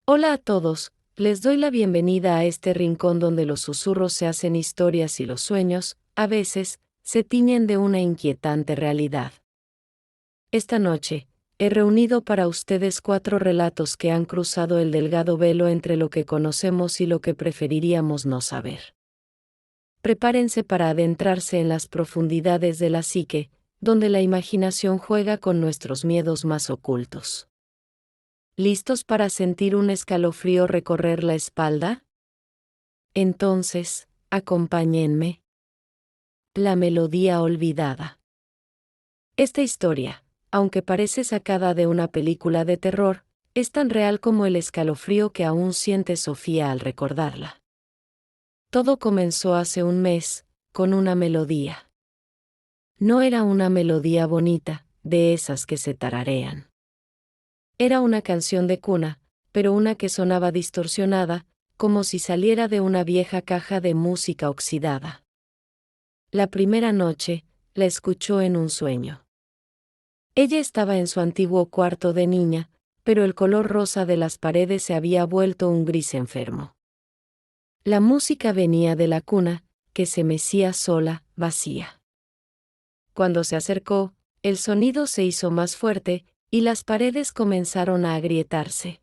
Hola a todos, les doy la bienvenida a este rincón donde los susurros se hacen historias y los sueños, a veces, se tiñen de una inquietante realidad. Esta noche, he reunido para ustedes 4 relatos que han cruzado el delgado velo entre lo que conocemos y lo que preferiríamos no saber. Prepárense para adentrarse en las profundidades de la psique, donde la imaginación juega con nuestros miedos más ocultos. ¿Listos para sentir un escalofrío recorrer la espalda? Entonces, acompáñenme. La melodía olvidada. Esta historia, aunque parece sacada de una película de terror, es tan real como el escalofrío que aún siente Sofía al recordarla. Todo comenzó hace un mes, con una melodía. No era una melodía bonita, de esas que se tararean. Era una canción de cuna, pero una que sonaba distorsionada, como si saliera de una vieja caja de música oxidada. La primera noche, la escuchó en un sueño. Ella estaba en su antiguo cuarto de niña, pero el color rosa de las paredes se había vuelto un gris enfermo. La música venía de la cuna, que se mecía sola, vacía. Cuando se acercó, el sonido se hizo más fuerte, y las paredes comenzaron a agrietarse.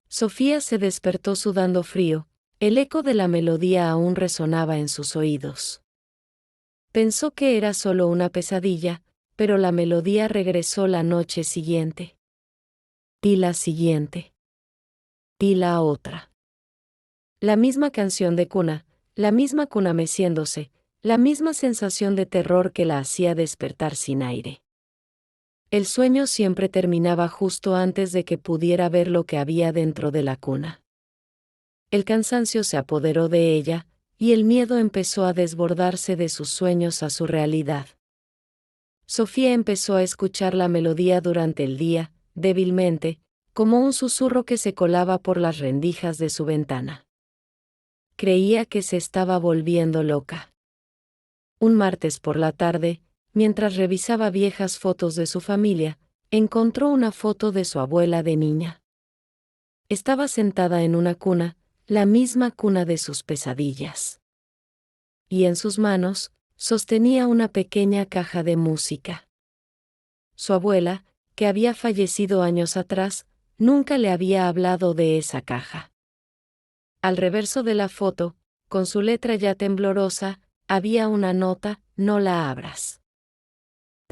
Sofía se despertó sudando frío, el eco de la melodía aún resonaba en sus oídos. Pensó que era solo una pesadilla, pero la melodía regresó la noche siguiente. Y la siguiente. Y la otra. La misma canción de cuna, la misma cuna meciéndose, la misma sensación de terror que la hacía despertar sin aire. El sueño siempre terminaba justo antes de que pudiera ver lo que había dentro de la cuna. El cansancio se apoderó de ella, y el miedo empezó a desbordarse de sus sueños a su realidad. Sofía empezó a escuchar la melodía durante el día, débilmente, como un susurro que se colaba por las rendijas de su ventana. Creía que se estaba volviendo loca. Un martes por la tarde, mientras revisaba viejas fotos de su familia, encontró una foto de su abuela de niña. Estaba sentada en una cuna, la misma cuna de sus pesadillas. Y en sus manos, sostenía una pequeña caja de música. Su abuela, que había fallecido años atrás, nunca le había hablado de esa caja. Al reverso de la foto, con su letra ya temblorosa, había una nota: no la abras.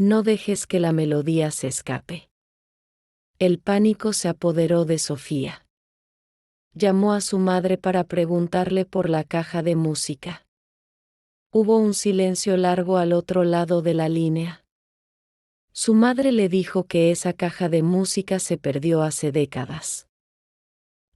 No dejes que la melodía se escape. El pánico se apoderó de Sofía. Llamó a su madre para preguntarle por la caja de música. Hubo un silencio largo al otro lado de la línea. Su madre le dijo que esa caja de música se perdió hace décadas.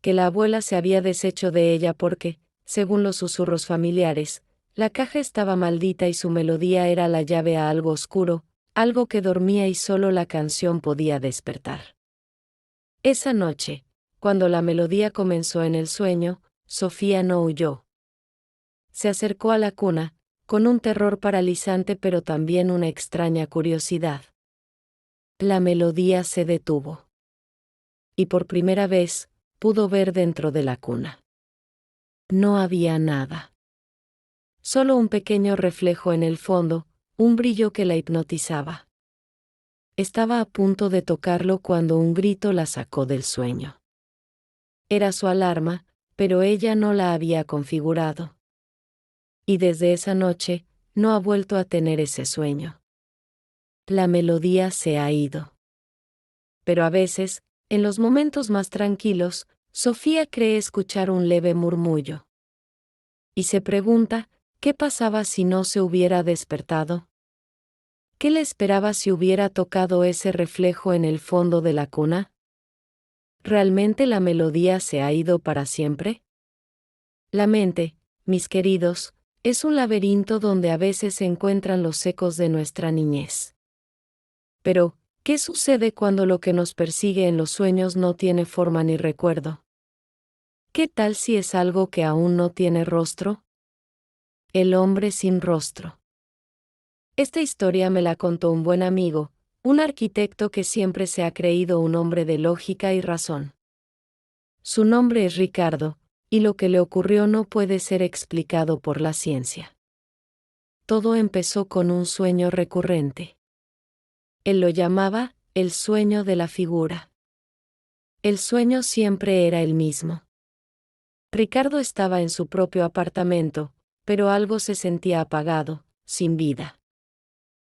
Que la abuela se había deshecho de ella porque, según los susurros familiares, la caja estaba maldita y su melodía era la llave a algo oscuro, algo que dormía y solo la canción podía despertar. Esa noche, cuando la melodía comenzó en el sueño, Sofía no huyó. Se acercó a la cuna, con un terror paralizante pero también una extraña curiosidad. La melodía se detuvo. Y por primera vez, pudo ver dentro de la cuna. No había nada. Solo un pequeño reflejo en el fondo, un brillo que la hipnotizaba. Estaba a punto de tocarlo cuando un grito la sacó del sueño. Era su alarma, pero ella no la había configurado. Y desde esa noche, no ha vuelto a tener ese sueño. La melodía se ha ido. Pero a veces, en los momentos más tranquilos, Sofía cree escuchar un leve murmullo. Y se pregunta, ¿qué pasaba si no se hubiera despertado? ¿Qué le esperaba si hubiera tocado ese reflejo en el fondo de la cuna? ¿Realmente la melodía se ha ido para siempre? La mente, mis queridos, es un laberinto donde a veces se encuentran los ecos de nuestra niñez. Pero, ¿qué sucede cuando lo que nos persigue en los sueños no tiene forma ni recuerdo? ¿Qué tal si es algo que aún no tiene rostro? El hombre sin rostro. Esta historia me la contó un buen amigo, un arquitecto que siempre se ha creído un hombre de lógica y razón. Su nombre es Ricardo, y lo que le ocurrió no puede ser explicado por la ciencia. Todo empezó con un sueño recurrente. Él lo llamaba el sueño de la figura. El sueño siempre era el mismo. Ricardo estaba en su propio apartamento, pero algo se sentía apagado, sin vida.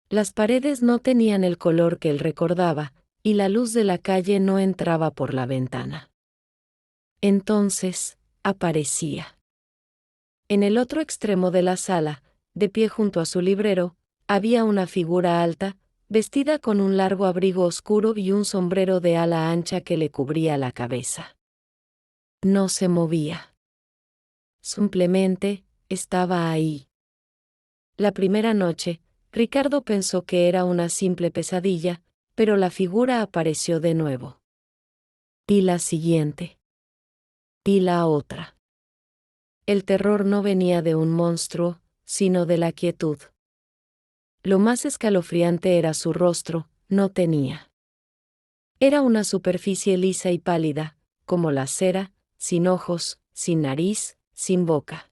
Las paredes no tenían el color que él recordaba, y la luz de la calle no entraba por la ventana. Entonces, aparecía. En el otro extremo de la sala, de pie junto a su librero, había una figura alta, vestida con un largo abrigo oscuro y un sombrero de ala ancha que le cubría la cabeza. No se movía. Simplemente, estaba ahí. La primera noche, Ricardo pensó que era una simple pesadilla, pero la figura apareció de nuevo. Y la siguiente. Y la otra. El terror no venía de un monstruo, sino de la quietud. Lo más escalofriante era su rostro, no tenía. Era una superficie lisa y pálida, como la cera, sin ojos, sin nariz, sin boca.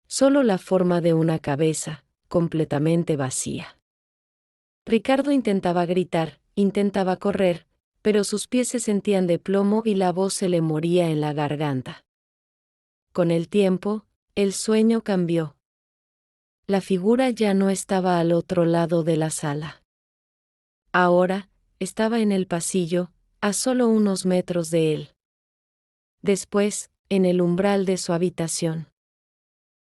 Solo la forma de una cabeza, completamente vacía. Ricardo intentaba gritar, intentaba correr, pero sus pies se sentían de plomo y la voz se le moría en la garganta. Con el tiempo, el sueño cambió. La figura ya no estaba al otro lado de la sala. Ahora, estaba en el pasillo, a solo unos metros de él. Después, en el umbral de su habitación.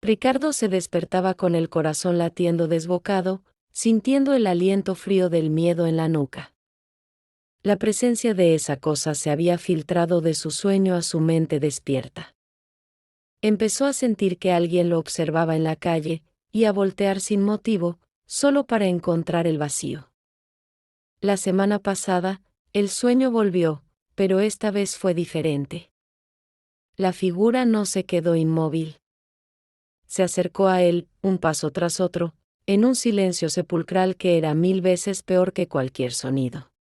Ricardo se despertaba con el corazón latiendo desbocado, sintiendo el aliento frío del miedo en la nuca. La presencia de esa cosa se había filtrado de su sueño a su mente despierta. Empezó a sentir que alguien lo observaba en la calle, y a voltear sin motivo, solo para encontrar el vacío. La semana pasada, el sueño volvió, pero esta vez fue diferente. La figura no se quedó inmóvil. Se acercó a él, un paso tras otro, en un silencio sepulcral que era 1000 veces peor que cualquier sonido.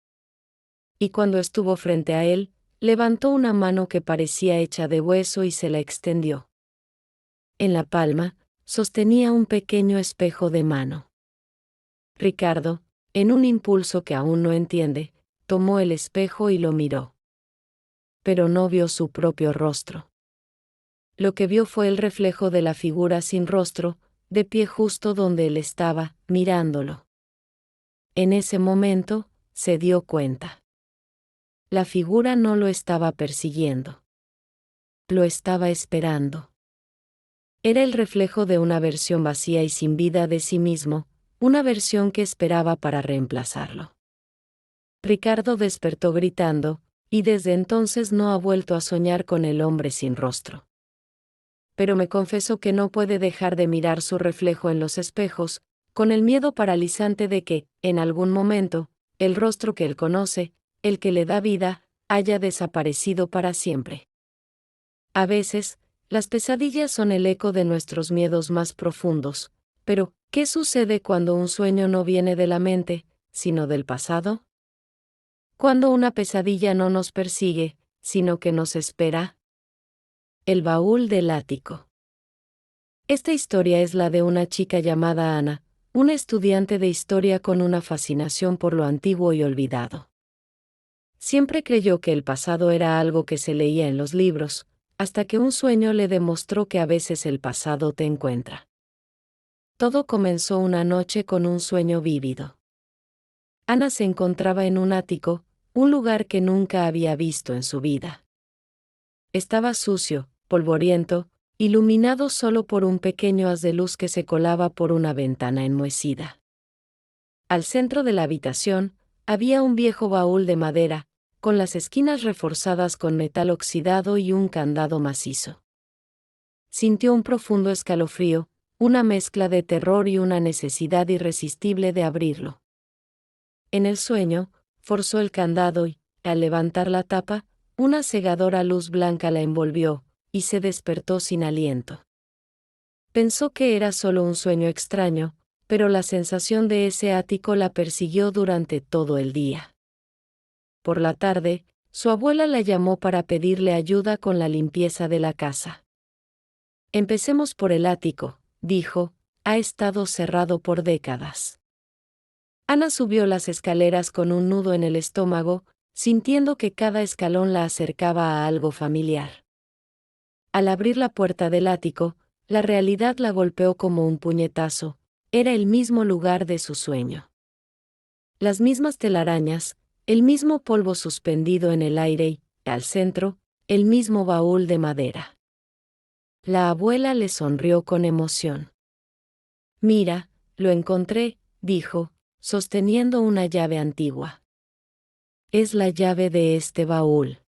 Y cuando estuvo frente a él, levantó una mano que parecía hecha de hueso y se la extendió. En la palma, sostenía un pequeño espejo de mano. Ricardo, en un impulso que aún no entiende, tomó el espejo y lo miró. Pero no vio su propio rostro. Lo que vio fue el reflejo de la figura sin rostro, de pie justo donde él estaba, mirándolo. En ese momento, se dio cuenta. La figura no lo estaba persiguiendo. Lo estaba esperando. Era el reflejo de una versión vacía y sin vida de sí mismo, una versión que esperaba para reemplazarlo. Ricardo despertó gritando, y desde entonces no ha vuelto a soñar con el hombre sin rostro. Pero me confesó que no puede dejar de mirar su reflejo en los espejos, con el miedo paralizante de que, en algún momento, el rostro que él conoce, el que le da vida, haya desaparecido para siempre. A veces, las pesadillas son el eco de nuestros miedos más profundos, pero, ¿qué sucede cuando un sueño no viene de la mente, sino del pasado? Cuando una pesadilla no nos persigue, sino que nos espera. El baúl del ático. Esta historia es la de una chica llamada Ana, una estudiante de historia con una fascinación por lo antiguo y olvidado. Siempre creyó que el pasado era algo que se leía en los libros, hasta que un sueño le demostró que a veces el pasado te encuentra. Todo comenzó una noche con un sueño vívido. Ana se encontraba en un ático, un lugar que nunca había visto en su vida. Estaba sucio, polvoriento, iluminado solo por un pequeño haz de luz que se colaba por una ventana enmohecida. Al centro de la habitación, había un viejo baúl de madera, con las esquinas reforzadas con metal oxidado y un candado macizo. Sintió un profundo escalofrío, una mezcla de terror y una necesidad irresistible de abrirlo. En el sueño, forzó el candado y, al levantar la tapa, una cegadora luz blanca la envolvió, y se despertó sin aliento. Pensó que era solo un sueño extraño, pero la sensación de ese ático la persiguió durante todo el día. Por la tarde, Su abuela la llamó para pedirle ayuda con la limpieza de la casa. Empecemos por el ático, dijo, ha estado cerrado por décadas. Ana subió las escaleras con un nudo en el estómago, sintiendo que cada escalón la acercaba a algo familiar. Al abrir la puerta del ático, la realidad la golpeó como un puñetazo. Era el mismo lugar de su sueño. Las mismas telarañas, el mismo polvo suspendido en el aire y, al centro, el mismo baúl de madera. La abuela le sonrió con emoción. Mira, lo encontré, dijo, sosteniendo una llave antigua. Es la llave de este baúl.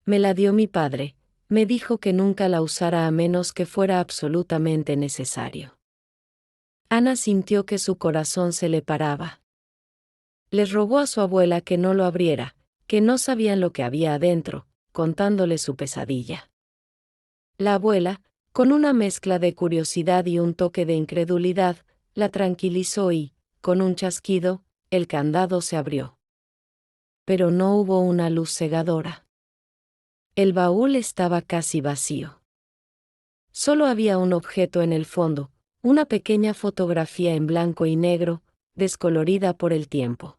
Me la dio mi padre, me dijo que nunca la usara a menos que fuera absolutamente necesario. Ana sintió que su corazón se le paraba. Les rogó a su abuela que no lo abriera, que no sabían lo que había adentro, contándole su pesadilla. La abuela, con una mezcla de curiosidad y un toque de incredulidad, la tranquilizó y, con un chasquido, el candado se abrió. Pero no hubo una luz cegadora. El baúl estaba casi vacío. Solo había un objeto en el fondo, una pequeña fotografía en blanco y negro, descolorida por el tiempo.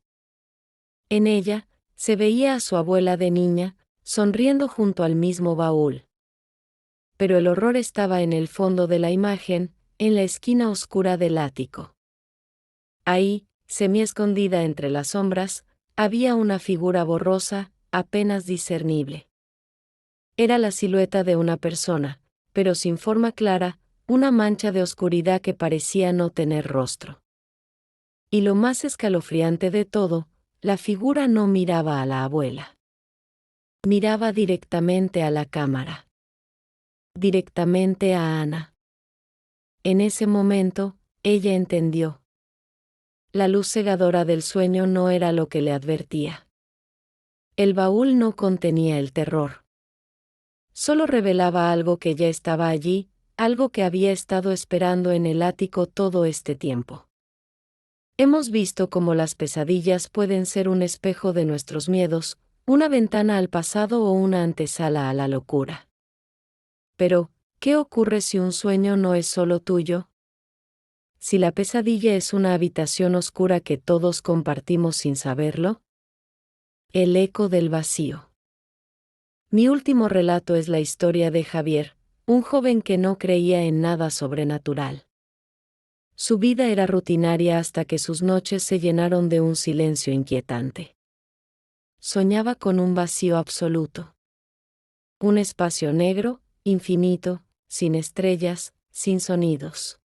En ella, se veía a su abuela de niña, sonriendo junto al mismo baúl. Pero el horror estaba en el fondo de la imagen, en la esquina oscura del ático. Ahí, semi-escondida entre las sombras, había una figura borrosa, apenas discernible. Era la silueta de una persona, pero sin forma clara, una mancha de oscuridad que parecía no tener rostro. Y lo más escalofriante de todo, la figura no miraba a la abuela. Miraba directamente a la cámara. Directamente a Ana. En ese momento, ella entendió. La luz cegadora del sueño no era lo que le advertía. El baúl no contenía el terror. Solo revelaba algo que ya estaba allí, algo que había estado esperando en el ático todo este tiempo. Hemos visto cómo las pesadillas pueden ser un espejo de nuestros miedos, una ventana al pasado o una antesala a la locura. Pero, ¿qué ocurre si un sueño no es solo tuyo? Si la pesadilla es una habitación oscura que todos compartimos sin saberlo. El eco del vacío. Mi último relato es la historia de Javier, un joven que no creía en nada sobrenatural. Su vida era rutinaria hasta que sus noches se llenaron de un silencio inquietante. Soñaba con un vacío absoluto. Un espacio negro, infinito, sin estrellas, sin sonidos.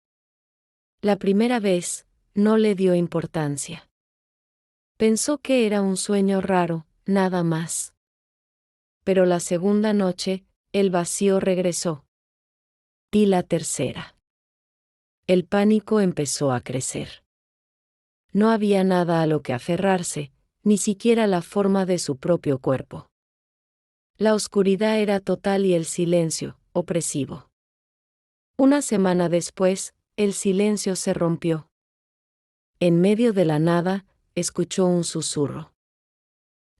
La primera vez, no le dio importancia. Pensó que era un sueño raro, nada más. Pero la segunda noche, el vacío regresó. Y la tercera. El pánico empezó a crecer. No había nada a lo que aferrarse, ni siquiera la forma de su propio cuerpo. La oscuridad era total y el silencio, opresivo. Una semana después, el silencio se rompió. En medio de la nada, escuchó un susurro.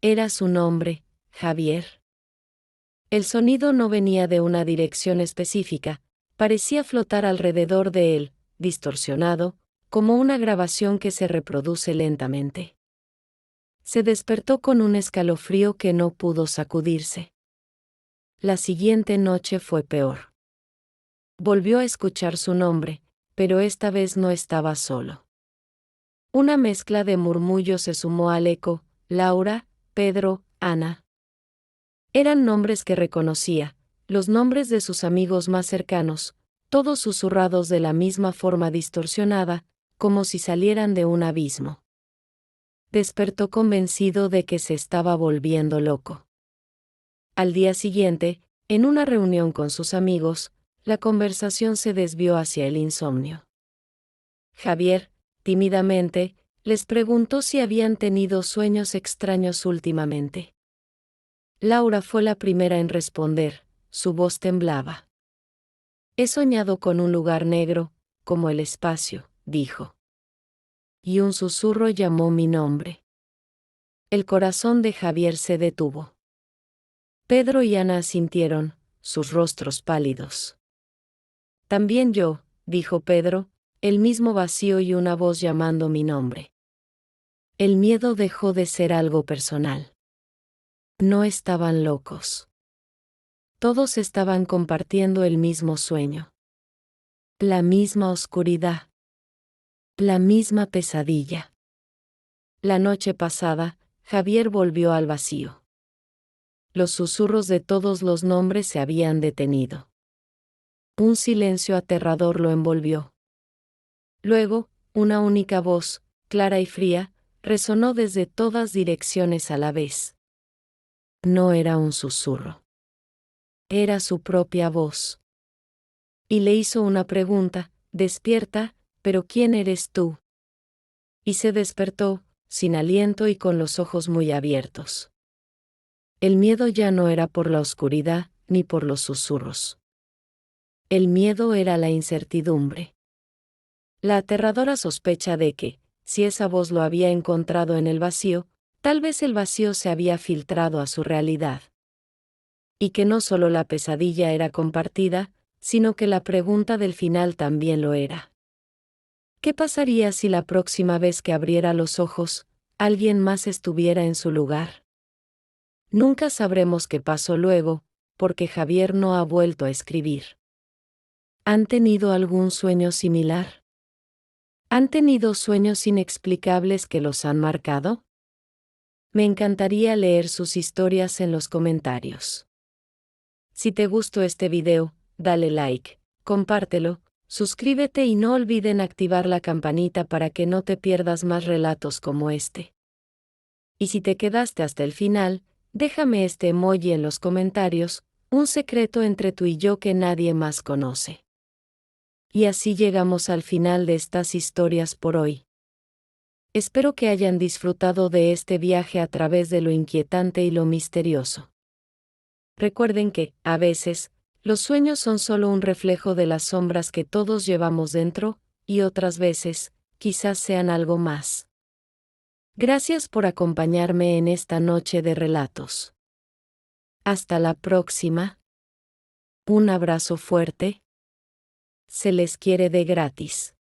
Era su nombre, Javier. El sonido no venía de una dirección específica, parecía flotar alrededor de él, distorsionado, como una grabación que se reproduce lentamente. Se despertó con un escalofrío que no pudo sacudirse. La siguiente noche fue peor. Volvió a escuchar su nombre, pero esta vez no estaba solo. Una mezcla de murmullos se sumó al eco: Laura, Pedro, Ana. Eran nombres que reconocía, los nombres de sus amigos más cercanos, todos susurrados de la misma forma distorsionada, como si salieran de un abismo. Despertó convencido de que se estaba volviendo loco. Al día siguiente, en una reunión con sus amigos, la conversación se desvió hacia el insomnio. Javier, tímidamente, les preguntó si habían tenido sueños extraños últimamente. Laura fue la primera en responder, su voz temblaba. He soñado con un lugar negro, como el espacio, dijo. Y un susurro llamó mi nombre. El corazón de Javier se detuvo. Pedro y Ana asintieron, sus rostros pálidos. También yo, dijo Pedro, el mismo vacío y una voz llamando mi nombre. El miedo dejó de ser algo personal. No estaban locos. Todos estaban compartiendo el mismo sueño. La misma oscuridad. La misma pesadilla. La noche pasada, Javier volvió al vacío. Los susurros de todos los nombres se habían detenido. Un silencio aterrador lo envolvió. Luego, una única voz, clara y fría, resonó desde todas direcciones a la vez. No era un susurro. Era su propia voz. Y le hizo una pregunta: despierta, pero ¿quién eres tú? Y se despertó, sin aliento y con los ojos muy abiertos. El miedo ya no era por la oscuridad, ni por los susurros. El miedo era la incertidumbre. La aterradora sospecha de que, si esa voz lo había encontrado en el vacío, tal vez el vacío se había filtrado a su realidad. Y que no solo la pesadilla era compartida, sino que la pregunta del final también lo era. ¿Qué pasaría si la próxima vez que abriera los ojos, alguien más estuviera en su lugar? Nunca sabremos qué pasó luego, porque Javier no ha vuelto a escribir. ¿Han tenido algún sueño similar? ¿Han tenido sueños inexplicables que los han marcado? Me encantaría leer sus historias en los comentarios. Si te gustó este video, dale like, compártelo, suscríbete y no olviden activar la campanita para que no te pierdas más relatos como este. Y si te quedaste hasta el final, déjame este emoji en los comentarios, un secreto entre tú y yo que nadie más conoce. Y así llegamos al final de estas historias por hoy. Espero que hayan disfrutado de este viaje a través de lo inquietante y lo misterioso. Recuerden que, a veces, los sueños son solo un reflejo de las sombras que todos llevamos dentro, y otras veces, quizás sean algo más. Gracias por acompañarme en esta noche de relatos. Hasta la próxima. Un abrazo fuerte. Se les quiere de gratis.